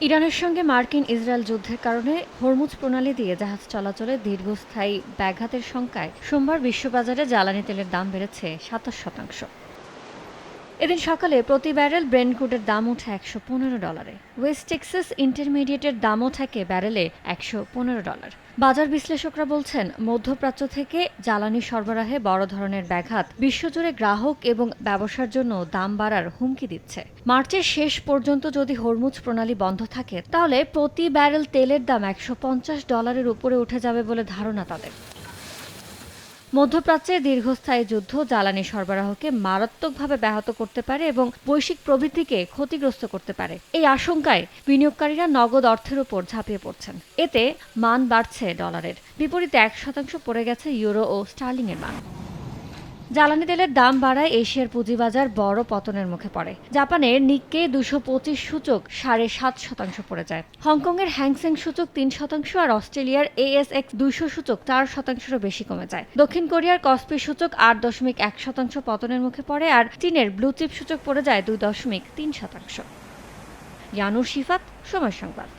ইরানের সঙ্গে মার্কিন ইসরায়েল যুদ্ধের কারণে হরমুজ প্রণালী দিয়ে জাহাজ চলাচলে দীর্ঘস্থায়ী ব্যাঘাতের শঙ্কায় সোমবার বিশ্ববাজারে জ্বালানি তেলের দাম বেড়েছে ২৭%। এদিন সকালে প্রতি ব্যারেল ব্রেন্ট ক্রুডের দাম ওঠে $১১৫। ওয়েস্ট টেক্সাস ইন্টারমিডিয়েটের দামও থাকে ব্যারেলে $১১৫। বাজার বিশ্লেষকরা বলছেন, মধ্যপ্রাচ্য থেকে জ্বালানি সরবরাহে বড় ধরনের ব্যাঘাত বিশ্বজুড়ে গ্রাহক এবং ব্যবসার জন্য দাম বাড়ার হুমকি দিচ্ছে। মার্চের শেষ পর্যন্ত যদি হরমুজ প্রণালী বন্ধ থাকে, তাহলে প্রতি ব্যারেল তেলের দাম $১৫০ উপরে উঠে যাবে বলে ধারণা তাদের। মধ্যপ্রাচ্যে দীর্ঘস্থায়ী যুদ্ধ জ্বালানি সরবরাহকে মারাত্মকভাবে ব্যাহত করতে পারে এবং বৈশ্বিক প্রবৃদ্ধিকে ক্ষতিগ্রস্ত করতে পারে। এই আশঙ্কায় বিনিয়োগকারীরা নগদ অর্থের উপর ঝাঁপিয়ে পড়ছেন। এতে মান বাড়ছে ডলারের, বিপরীতে ১% পড়ে গেছে ইউরো ও স্টার্লিংয়ের মান। জ্বালানি তেলের দাম বাড়ায় এশিয়ার পুঁজিবাজার বড় পতনের মুখে পড়ে। জাপানের নিক্কে ২২৫ সূচক ৭.৫% পড়ে যায়। হংকংয়ের হ্যাংসেং সূচক ৩% আর অস্ট্রেলিয়ার ASX ২০০ সূচক ৪%-এরও বেশি কমে যায়। দক্ষিণ কোরিয়ার কসপি সূচক ৮.১% পতনের মুখে পড়ে আর চীনের ব্লুচিপ সূচক পড়ে যায় ২.৩%। ইয়ানুর শিফাত, সময় সংবাদ।